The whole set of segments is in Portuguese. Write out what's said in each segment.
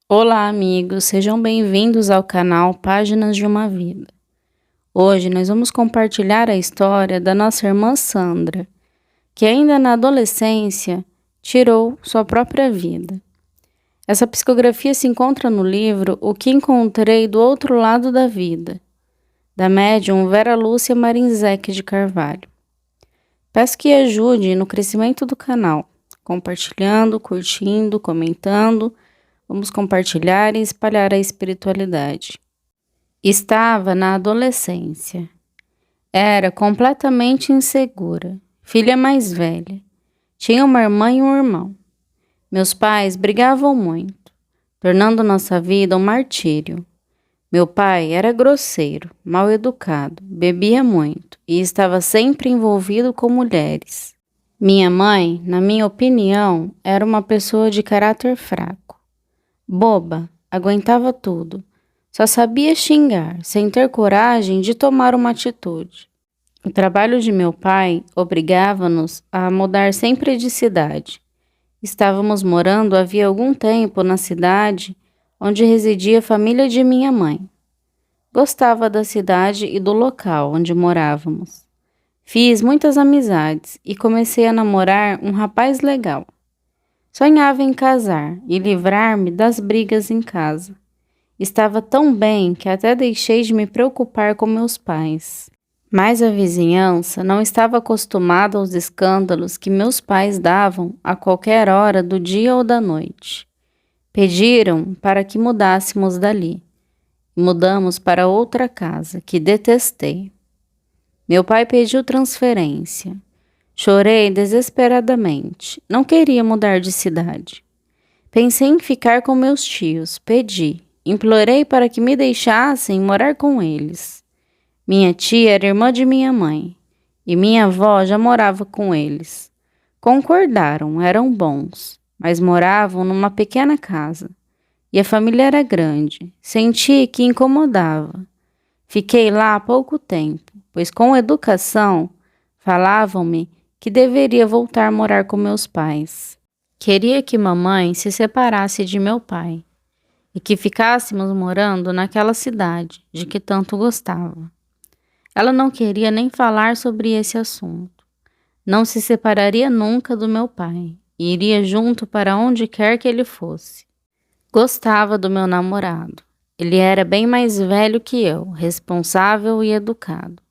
Olá, amigos, sejam bem-vindos ao canal Páginas de uma Vida. Hoje nós vamos compartilhar a história da nossa irmã Sandra, que ainda na adolescência tirou sua própria vida. Essa psicografia se encontra no livro O que Encontrei do Outro Lado da Vida, da médium Vera Lúcia Marinzec de Carvalho. Peço que ajude no crescimento do canal, compartilhando, curtindo, comentando. Vamos compartilhar e espalhar a espiritualidade. Estava na adolescência. Era completamente insegura, filha mais velha. Tinha uma irmã e um irmão. Meus pais brigavam muito, tornando nossa vida um martírio. Meu pai era grosseiro, mal educado, bebia muito e estava sempre envolvido com mulheres. Minha mãe, na minha opinião, era uma pessoa de caráter fraco. Boba, aguentava tudo. Só sabia xingar, sem ter coragem de tomar uma atitude. O trabalho de meu pai obrigava-nos a mudar sempre de cidade. Estávamos morando havia algum tempo na cidade onde residia a família de minha mãe. Gostava da cidade e do local onde morávamos. Fiz muitas amizades e comecei a namorar um rapaz legal. Sonhava em casar e livrar-me das brigas em casa. Estava tão bem que até deixei de me preocupar com meus pais. Mas a vizinhança não estava acostumada aos escândalos que meus pais davam a qualquer hora do dia ou da noite. Pediram para que mudássemos dali. Mudamos para outra casa, que detestei. Meu pai pediu transferência. Chorei desesperadamente. Não queria mudar de cidade. Pensei em ficar com meus tios. Pedi. Implorei para que me deixassem morar com eles. Minha tia era irmã de minha mãe. E minha avó já morava com eles. Concordaram, eram bons. Mas moravam numa pequena casa. E a família era grande. Senti que incomodava. Fiquei lá há pouco tempo, pois com educação falavam-me que deveria voltar a morar com meus pais. Queria que mamãe se separasse de meu pai e que ficássemos morando naquela cidade de que tanto gostava. Ela não queria nem falar sobre esse assunto. Não se separaria nunca do meu pai e iria junto para onde quer que ele fosse. Gostava do meu namorado. Ele era bem mais velho que eu, responsável e educado.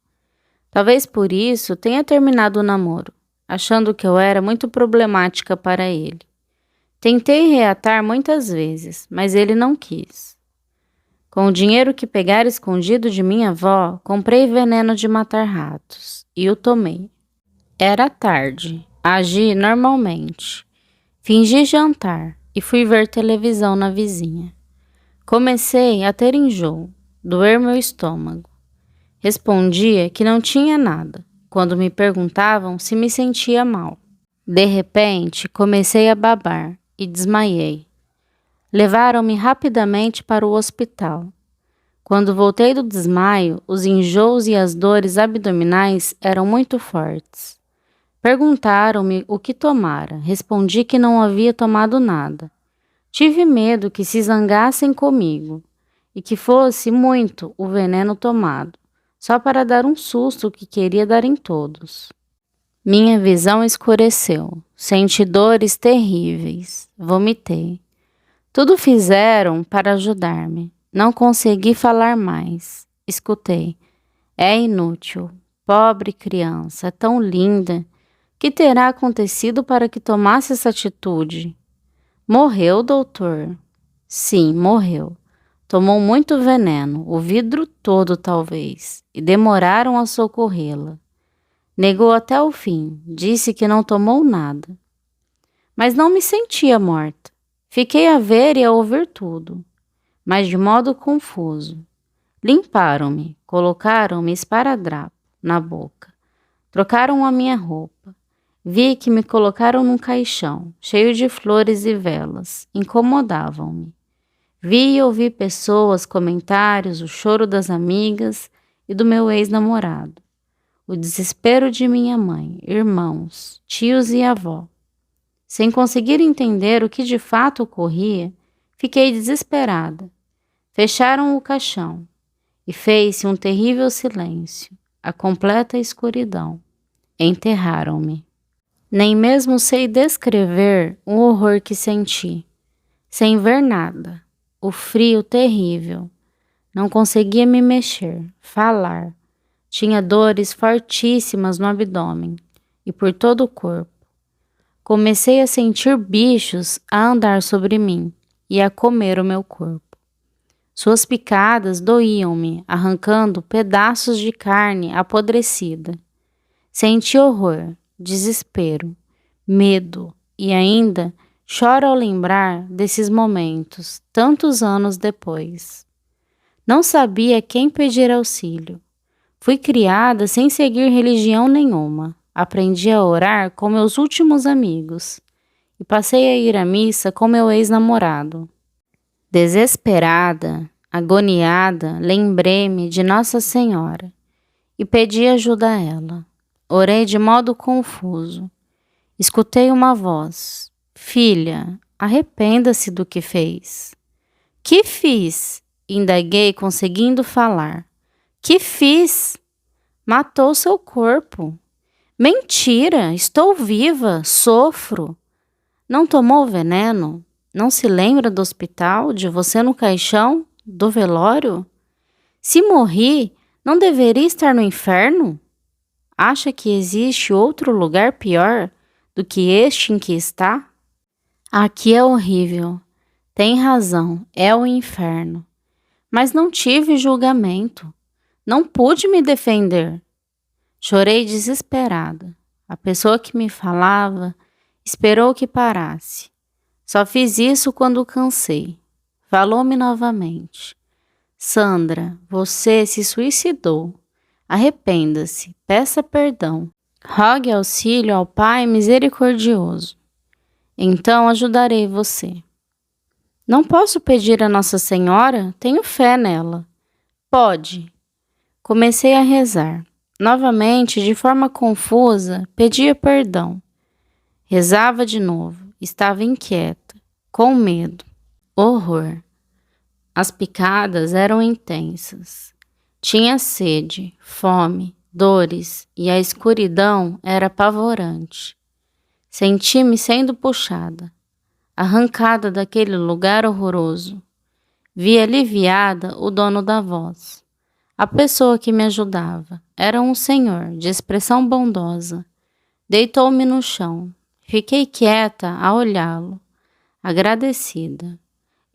Talvez por isso tenha terminado o namoro, achando que eu era muito problemática para ele. Tentei reatar muitas vezes, mas ele não quis. Com o dinheiro que pegara escondido de minha avó, comprei veneno de matar ratos e o tomei. Era tarde, agi normalmente. Fingi jantar e fui ver televisão na vizinha. Comecei a ter enjoo, doer meu estômago. Respondia que não tinha nada, quando me perguntavam se me sentia mal. De repente, comecei a babar e desmaiei. Levaram-me rapidamente para o hospital. Quando voltei do desmaio, os enjoos e as dores abdominais eram muito fortes. Perguntaram-me o que tomara. Respondi que não havia tomado nada. Tive medo que se zangassem comigo e que fosse muito o veneno tomado, só para dar um susto que queria dar em todos. Minha visão escureceu, senti dores terríveis, vomitei. Tudo fizeram para ajudar-me. Não consegui falar mais. Escutei. É inútil. Pobre criança, tão linda. Que terá acontecido para que tomasse essa atitude? Morreu, doutor? Sim, morreu. Tomou muito veneno, o vidro todo talvez, e demoraram a socorrê-la. Negou até o fim, disse que não tomou nada. Mas não me sentia morta. Fiquei a ver e a ouvir tudo, mas de modo confuso. Limparam-me, colocaram-me esparadrapo na boca, trocaram a minha roupa. Vi que me colocaram num caixão, cheio de flores e velas. Incomodavam-me. Vi e ouvi pessoas, comentários, o choro das amigas e do meu ex-namorado. O desespero de minha mãe, irmãos, tios e avó. Sem conseguir entender o que de fato ocorria, Fiquei desesperada. Fecharam o caixão e fez-se um terrível silêncio, a completa escuridão. Enterraram-me. Nem mesmo sei descrever o horror que senti. Sem ver nada, o frio terrível. Não conseguia me mexer, falar. Tinha dores fortíssimas no abdômen e por todo o corpo. Comecei a sentir bichos a andar sobre mim e a comer o meu corpo. Suas picadas doíam-me, arrancando pedaços de carne apodrecida. Senti horror, desespero, medo e ainda choro ao lembrar desses momentos, tantos anos depois. Não sabia quem pedir auxílio. Fui criada sem seguir religião nenhuma. Aprendi a orar com meus últimos amigos e passei a ir à missa com meu ex-namorado. Desesperada, agoniada, lembrei-me de Nossa Senhora e pedi ajuda a ela. Orei de modo confuso. Escutei uma voz. Filha, arrependa-se do que fez. Que fiz? Indaguei, conseguindo falar. Que fiz? Matou seu corpo. Mentira, estou viva, sofro. Não tomou veneno? Não se lembra do hospital, de você no caixão, do velório? Se morri, não deveria estar no inferno? Acha que existe outro lugar pior do que este em que está? Aqui é horrível. Tem razão, é o inferno. Mas não tive julgamento. Não pude me defender. Chorei desesperada. A pessoa que me falava esperou que parasse. Só fiz isso quando cansei. Falou-me novamente. Sandra, você se suicidou. Arrependa-se, peça perdão. Rogue auxílio ao Pai misericordioso. Então ajudarei você. Não posso pedir a Nossa Senhora? Tenho fé nela. Pode. Comecei a rezar. Novamente, de forma confusa, pedia perdão. Rezava de novo. Estava inquieta, com medo, horror. As picadas eram intensas. Tinha sede, fome, dores e a escuridão era apavorante. Senti-me sendo puxada, arrancada daquele lugar horroroso. Vi aliviada o dono da voz. A pessoa que me ajudava era um senhor de expressão bondosa. Deitou-me no chão. Fiquei quieta a olhá-lo, agradecida.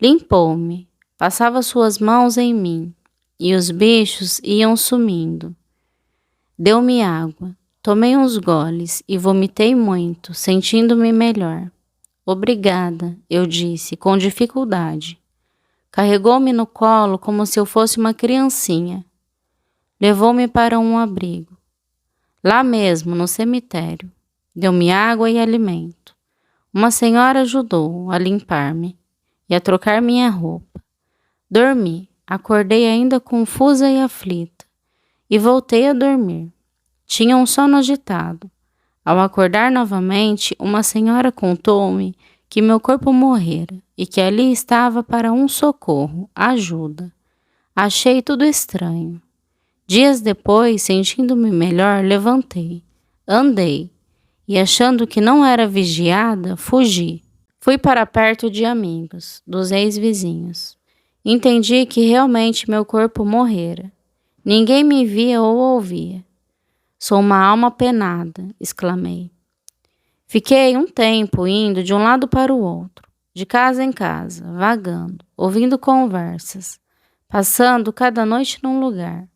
Limpou-me, passava suas mãos em mim e os bichos iam sumindo. Deu-me água, tomei uns goles e vomitei muito, sentindo-me melhor. Obrigada, eu disse, com dificuldade. Carregou-me no colo como se eu fosse uma criancinha. Levou-me para um abrigo. Lá mesmo, no cemitério. Deu-me água e alimento. Uma senhora ajudou a limpar-me e a trocar minha roupa. Dormi, acordei ainda confusa e aflita, e voltei a dormir. Tinha um sono agitado. Ao acordar novamente, uma senhora contou-me que meu corpo morrera e que ali estava para um socorro, ajuda. Achei tudo estranho. Dias depois, sentindo-me melhor, levantei, andei, e achando que não era vigiada, fugi. Fui para perto de amigos, dos ex-vizinhos. Entendi que realmente meu corpo morrera. Ninguém me via ou ouvia. Sou uma alma penada, exclamei. Fiquei um tempo indo de um lado para o outro, de casa em casa, vagando, ouvindo conversas, passando cada noite num lugar.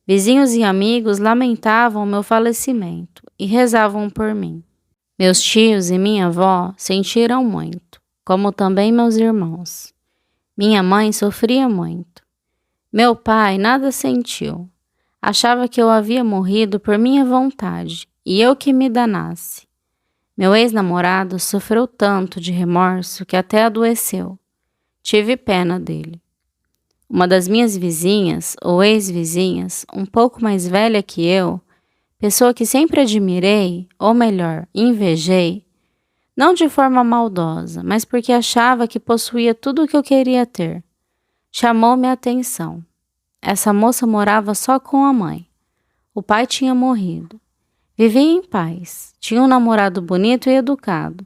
Vizinhos e amigos lamentavam meu falecimento e rezavam por mim. Meus tios e minha avó sentiram muito, como também meus irmãos. Minha mãe sofria muito. Meu pai nada sentiu. Achava que eu havia morrido por minha vontade e eu que me danasse. Meu ex-namorado sofreu tanto de remorso que até adoeceu. Tive pena dele. Uma das minhas vizinhas, ou ex-vizinhas, um pouco mais velha que eu, pessoa que sempre admirei, ou melhor, invejei, Não de forma maldosa, mas porque achava que possuía tudo o que eu queria ter. Chamou-me a atenção. Essa moça morava só com a mãe. O pai tinha morrido. Vivia em paz. Tinha um namorado bonito e educado.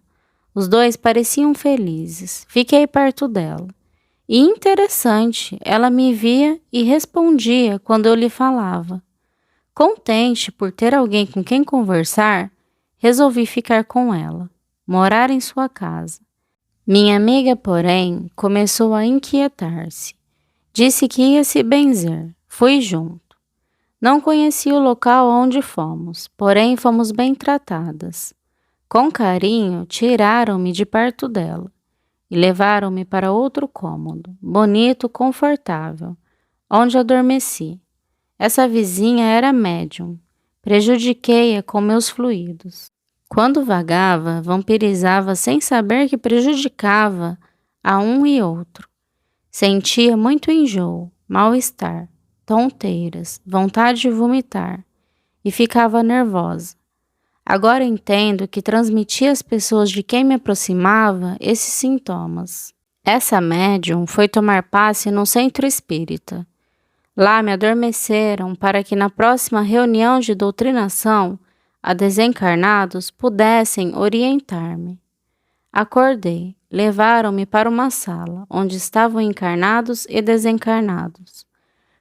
Os dois pareciam felizes. Fiquei perto dela. E interessante, ela me via e respondia quando eu lhe falava. Contente por ter alguém com quem conversar, resolvi ficar com ela, morar em sua casa. Minha amiga, porém, começou a inquietar-se. Disse que ia se benzer. Fui junto. Não conhecia o local onde fomos, porém fomos bem tratadas. Com carinho, tiraram-me de perto dela e levaram-me para outro cômodo, bonito, confortável, onde adormeci. Essa vizinha era médium. Prejudiquei-a com meus fluidos. Quando vagava, vampirizava sem saber que prejudicava a um e outro. Sentia muito enjoo, mal-estar, tonteiras, vontade de vomitar e ficava nervosa. Agora entendo que transmitia às pessoas de quem me aproximava esses sintomas. Essa médium foi tomar passe no centro espírita. Lá me adormeceram para que na próxima reunião de doutrinação a desencarnados pudessem orientar-me. Acordei, levaram-me para uma sala onde estavam encarnados e desencarnados.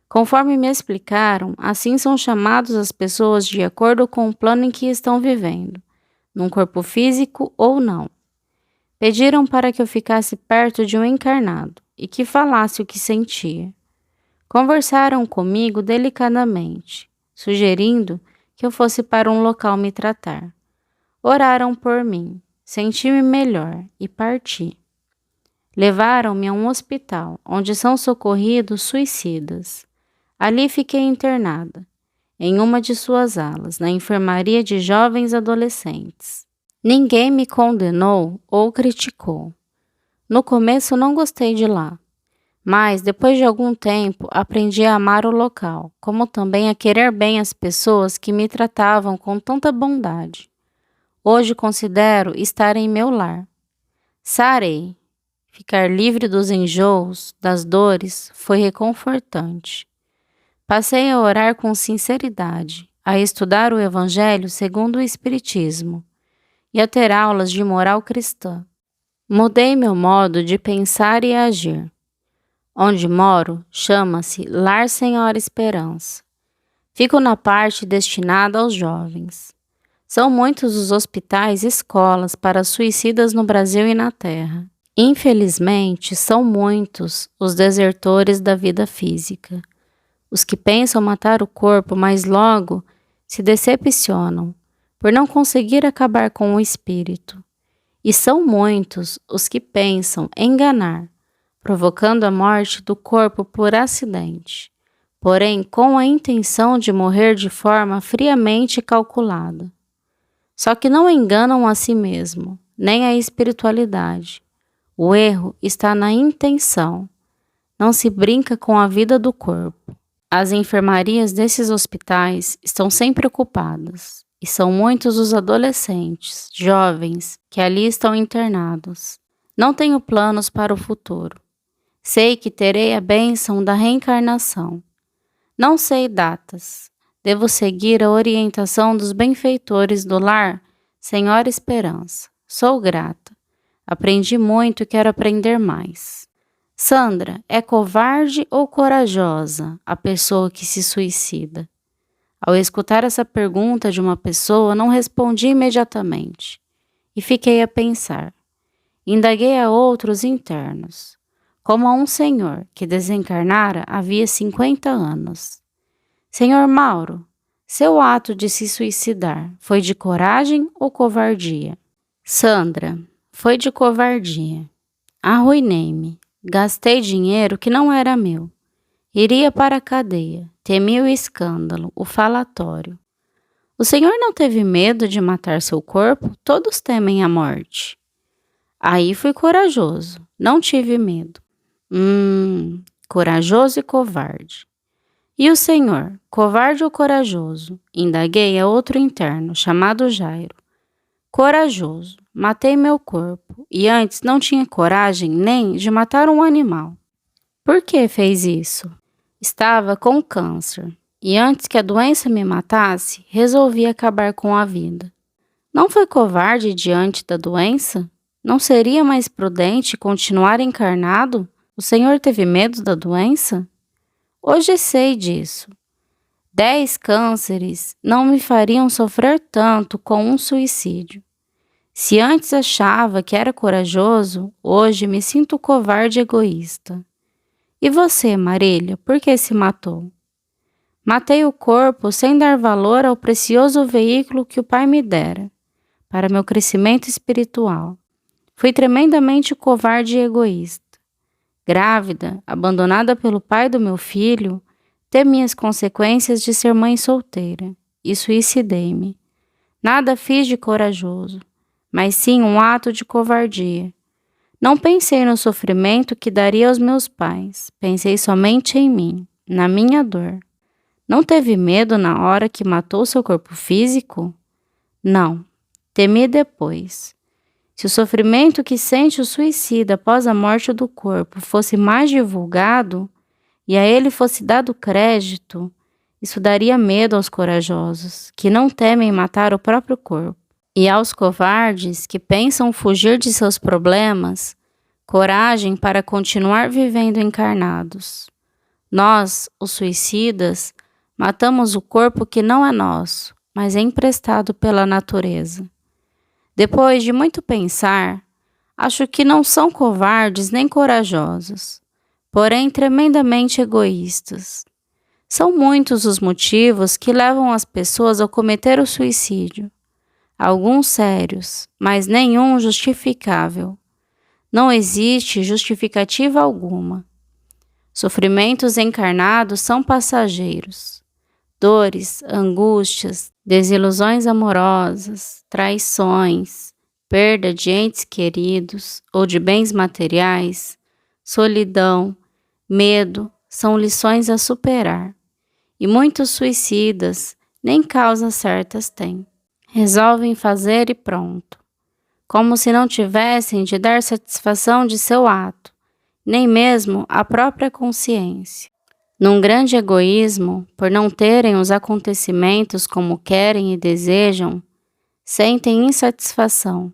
Conforme me explicaram, assim são chamados as pessoas de acordo com o plano em que estão vivendo, num corpo físico ou não. Pediram para que eu ficasse perto de um encarnado e que falasse o que sentia. Conversaram comigo delicadamente, sugerindo que eu fosse para um local me tratar. Oraram por mim, senti-me melhor e parti. Levaram-me a um hospital, onde são socorridos suicidas. Ali fiquei internada, em uma de suas alas, na enfermaria de jovens adolescentes. Ninguém me condenou ou criticou. No começo não gostei de lá, mas depois de algum tempo aprendi a amar o local, como também a querer bem as pessoas que me tratavam com tanta bondade. Hoje considero estar em meu lar. Sarei. Ficar livre dos enjoos, das dores, foi reconfortante. Passei a orar com sinceridade, a estudar o Evangelho segundo o Espiritismo e a ter aulas de moral cristã. Mudei meu modo de pensar e agir. Onde moro, chama-se Lar Senhora Esperança. Fico na parte destinada aos jovens. São muitos os hospitais e escolas para suicidas no Brasil e na Terra. Infelizmente, são muitos os desertores da vida física. Os que pensam matar o corpo, mas logo se decepcionam por não conseguir acabar com o espírito. E são muitos os que pensam enganar, provocando a morte do corpo por acidente, porém com a intenção de morrer de forma friamente calculada. Só que não enganam a si mesmo, nem a espiritualidade. O erro está na intenção. Não se brinca com a vida do corpo. As enfermarias desses hospitais estão sempre ocupadas, e são muitos os adolescentes, jovens, que ali estão internados. Não tenho planos para o futuro. Sei que terei a bênção da reencarnação. Não sei datas. Devo seguir a orientação dos benfeitores do lar Senhora Esperança. Sou grata. Aprendi muito e quero aprender mais. Sandra, é covarde ou corajosa a pessoa que se suicida? Ao escutar essa pergunta de uma pessoa, não respondi imediatamente e fiquei a pensar. Indaguei a outros internos, como a um senhor que desencarnara havia 50 anos. Senhor Mauro, seu ato de se suicidar foi de coragem ou covardia? Sandra, foi de covardia. Arruinei-me. Gastei dinheiro que não era meu. Iria para a cadeia. Temi o escândalo, o falatório. O senhor não teve medo de matar seu corpo? Todos temem a morte. Aí fui corajoso. Não tive medo. Corajoso e covarde. E o senhor, covarde ou corajoso? Indaguei a outro interno, chamado Jairo. Corajoso, matei meu corpo e antes não tinha coragem nem de matar um animal. Por que fez isso? Estava com câncer e antes que a doença me matasse, resolvi acabar com a vida. Não foi covarde diante da doença? Não seria mais prudente continuar encarnado? O Senhor teve medo da doença? Hoje sei disso. 10 cânceres não me fariam sofrer tanto com um suicídio. Se antes achava que era corajoso, hoje me sinto covarde e egoísta. E você, Marília, por que se matou? Matei o corpo sem dar valor ao precioso veículo que o Pai me dera, para meu crescimento espiritual. Fui tremendamente covarde e egoísta. Grávida, abandonada pelo pai do meu filho, temi as consequências de ser mãe solteira e suicidei-me. Nada fiz de corajoso, mas sim um ato de covardia. Não pensei no sofrimento que daria aos meus pais, pensei somente em mim, na minha dor. Não teve medo na hora que matou seu corpo físico? Não, temi depois. Se o sofrimento que sente o suicida após a morte do corpo fosse mais divulgado e a ele fosse dado crédito, isso daria medo aos corajosos, que não temem matar o próprio corpo. E aos covardes que pensam fugir de seus problemas, coragem para continuar vivendo encarnados. Nós, os suicidas, matamos o corpo que não é nosso, mas é emprestado pela natureza. Depois de muito pensar, acho que não são covardes nem corajosos, porém tremendamente egoístas. São muitos os motivos que levam as pessoas a cometer o suicídio. Alguns sérios, mas nenhum justificável. Não existe justificativa alguma. Sofrimentos encarnados são passageiros. Dores, angústias, desilusões amorosas, traições, perda de entes queridos ou de bens materiais, solidão, medo são lições a superar. E muitos suicidas nem causas certas têm. Resolvem fazer e pronto, como se não tivessem de dar satisfação de seu ato, nem mesmo a própria consciência. Num grande egoísmo, por não terem os acontecimentos como querem e desejam, sentem insatisfação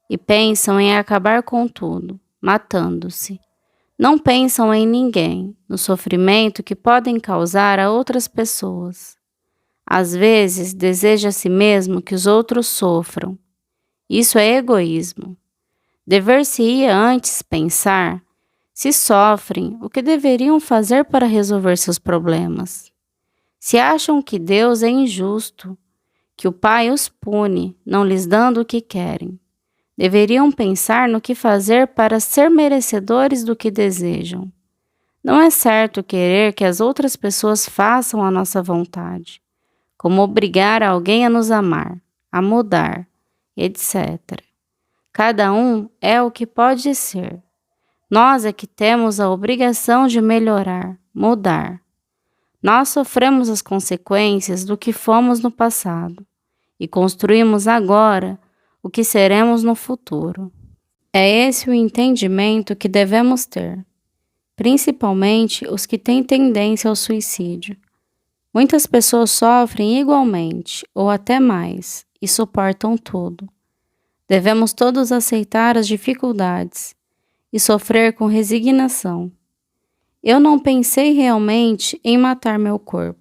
e pensam em acabar com tudo, matando-se. Não pensam em ninguém, no sofrimento que podem causar a outras pessoas. Às vezes, deseja a si mesmo que os outros sofram. Isso é egoísmo. Dever-se-ia antes pensar, se sofrem, o que deveriam fazer para resolver seus problemas. Se acham que Deus é injusto, que o Pai os pune, não lhes dando o que querem, deveriam pensar no que fazer para ser merecedores do que desejam. Não é certo querer que as outras pessoas façam a nossa vontade, como obrigar alguém a nos amar, a mudar, etc. Cada um é o que pode ser. Nós é que temos a obrigação de melhorar, mudar. Nós sofremos as consequências do que fomos no passado e construímos agora o que seremos no futuro. É esse o entendimento que devemos ter, principalmente os que têm tendência ao suicídio. Muitas pessoas sofrem igualmente, ou até mais, e suportam tudo. Devemos todos aceitar as dificuldades e sofrer com resignação. Eu não pensei realmente em matar meu corpo.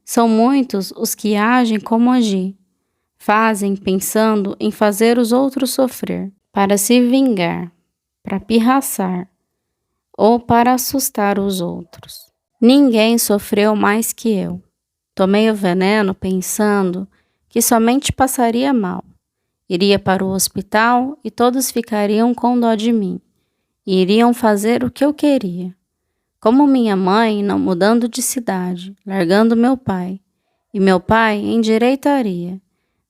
São muitos os que agem como agi. Fazem pensando em fazer os outros sofrer, para se vingar, para pirraçar ou para assustar os outros. Ninguém sofreu mais que eu. Tomei o veneno pensando que somente passaria mal. Iria para o hospital e todos ficariam com dó de mim e iriam fazer o que eu queria. Como minha mãe não mudando de cidade, largando meu pai, e meu pai endireitaria.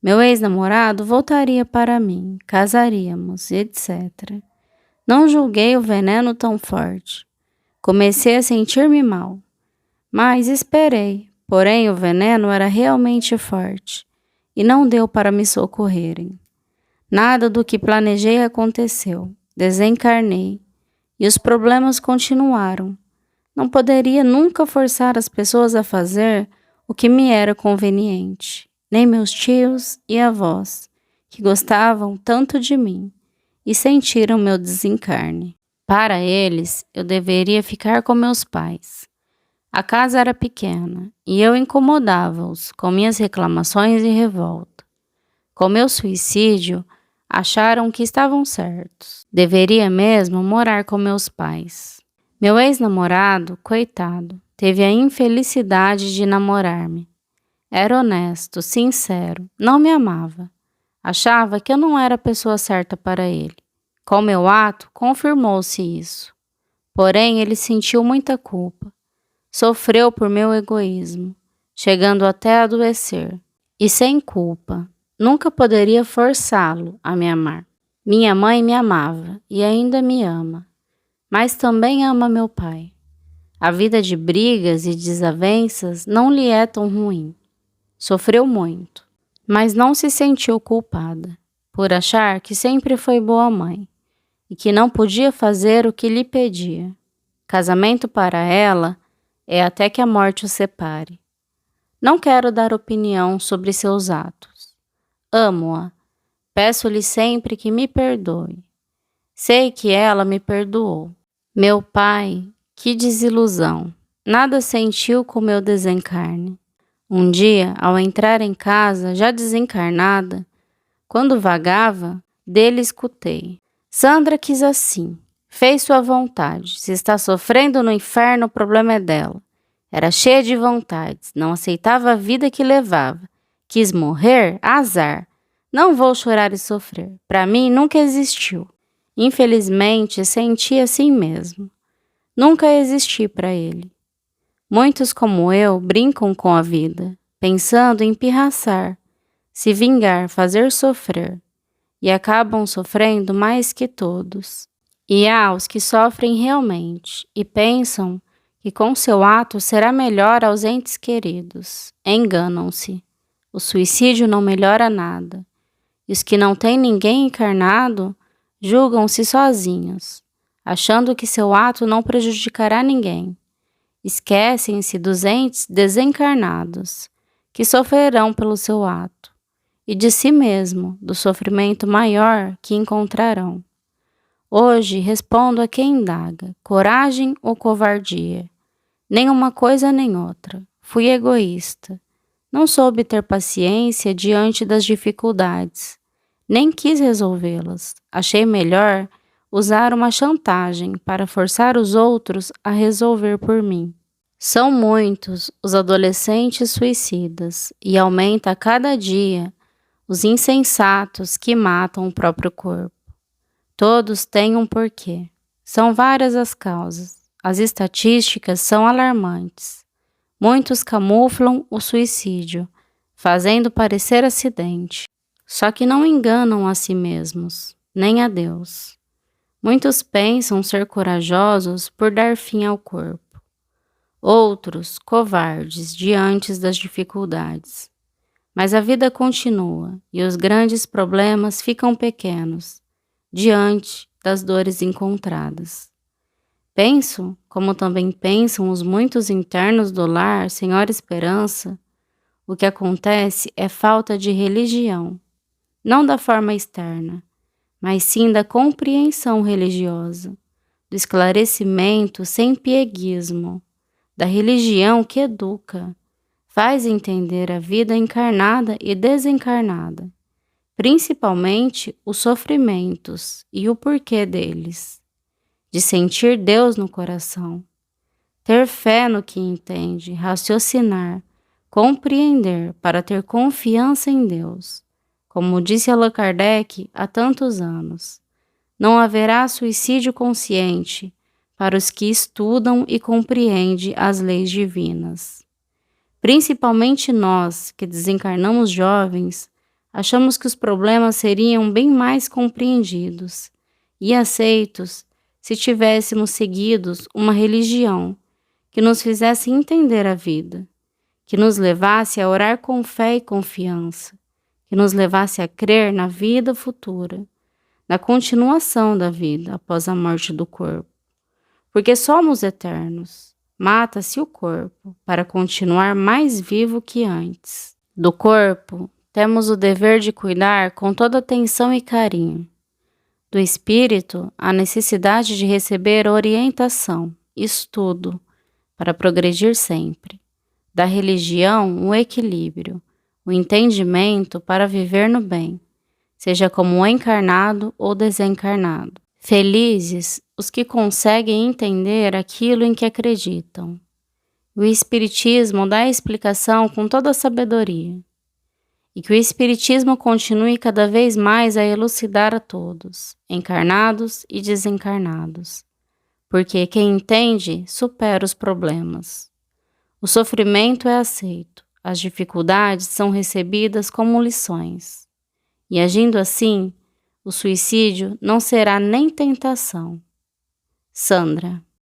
Meu ex-namorado voltaria para mim, casaríamos, etc. Não julguei o veneno tão forte. Comecei a sentir-me mal, mas esperei, porém o veneno era realmente forte e não deu para me socorrerem. Nada do que planejei aconteceu. Desencarnei e os problemas continuaram. Não poderia nunca forçar as pessoas a fazer o que me era conveniente, nem meus tios e avós, que gostavam tanto de mim e sentiram meu desencarne. Para eles, eu deveria ficar com meus pais. A casa era pequena e eu incomodava-os com minhas reclamações e revolta. Com meu suicídio, acharam que estavam certos. Deveria mesmo morar com meus pais. Meu ex-namorado, coitado, teve a infelicidade de namorar-me. Era honesto, sincero, não me amava. Achava que eu não era a pessoa certa para ele. Com meu ato, confirmou-se isso. Porém, ele sentiu muita culpa. Sofreu por meu egoísmo, chegando até a adoecer. E sem culpa, nunca poderia forçá-lo a me amar. Minha mãe me amava e ainda me ama, mas também ama meu pai. A vida de brigas e desavenças não lhe é tão ruim. Sofreu muito, mas não se sentiu culpada, por achar que sempre foi boa mãe e que não podia fazer o que lhe pedia. Casamento para ela é até que a morte o separe. Não quero dar opinião sobre seus atos. Amo-a. Peço-lhe sempre que me perdoe. Sei que ela me perdoou. Meu pai, que desilusão. Nada sentiu com meu desencarne. Um dia, ao entrar em casa, já desencarnada, quando vagava, dele escutei. Sandra quis assim. Fez sua vontade. Se está sofrendo no inferno, o problema é dela. Era cheia de vontades, não aceitava a vida que levava. Quis morrer? Azar. Não vou chorar e sofrer. Para mim, nunca existiu. Infelizmente, senti assim mesmo. Nunca existi para ele. Muitos como eu brincam com a vida, pensando em pirraçar, se vingar, fazer sofrer, e acabam sofrendo mais que todos. E há os que sofrem realmente e pensam que com seu ato será melhor aos entes queridos. Enganam-se. O suicídio não melhora nada. E os que não têm ninguém encarnado julgam-se sozinhos, achando que seu ato não prejudicará ninguém. Esquecem-se dos entes desencarnados, que sofrerão pelo seu ato, e de si mesmo, do sofrimento maior que encontrarão. Hoje respondo a quem indaga, coragem ou covardia? Nem uma coisa nem outra. Fui egoísta. Não soube ter paciência diante das dificuldades. Nem quis resolvê-las. Achei melhor usar uma chantagem para forçar os outros a resolver por mim. São muitos os adolescentes suicidas e aumenta a cada dia os insensatos que matam o próprio corpo. Todos têm um porquê. São várias as causas. As estatísticas são alarmantes. Muitos camuflam o suicídio, fazendo parecer acidente. Só que não enganam a si mesmos, nem a Deus. Muitos pensam ser corajosos por dar fim ao corpo. Outros, covardes diante das dificuldades. Mas a vida continua e os grandes problemas ficam pequenos diante das dores encontradas. Penso, como também pensam os muitos internos do lar sem hora esperança, o que acontece é falta de religião, não da forma externa, mas sim da compreensão religiosa, do esclarecimento sem pieguismo, da religião que educa, faz entender a vida encarnada e desencarnada, principalmente os sofrimentos e o porquê deles, de sentir Deus no coração, ter fé no que entende, raciocinar, compreender para ter confiança em Deus. Como disse Allan Kardec há tantos anos, não haverá suicídio consciente para os que estudam e compreendem as leis divinas. Principalmente nós, que desencarnamos jovens, achamos que os problemas seriam bem mais compreendidos e aceitos se tivéssemos seguidos uma religião que nos fizesse entender a vida, que nos levasse a orar com fé e confiança, que nos levasse a crer na vida futura, na continuação da vida após a morte do corpo. Porque somos eternos. Mata-se o corpo para continuar mais vivo que antes. Do corpo, temos o dever de cuidar com toda atenção e carinho. Do espírito, a necessidade de receber orientação, estudo, para progredir sempre. Da religião, o equilíbrio, o entendimento para viver no bem, seja como encarnado ou desencarnado. Felizes os que conseguem entender aquilo em que acreditam. O Espiritismo dá a explicação com toda a sabedoria. E que o Espiritismo continue cada vez mais a elucidar a todos, encarnados e desencarnados. Porque quem entende supera os problemas. O sofrimento é aceito, as dificuldades são recebidas como lições. E agindo assim, o suicídio não será nem tentação. Sandra.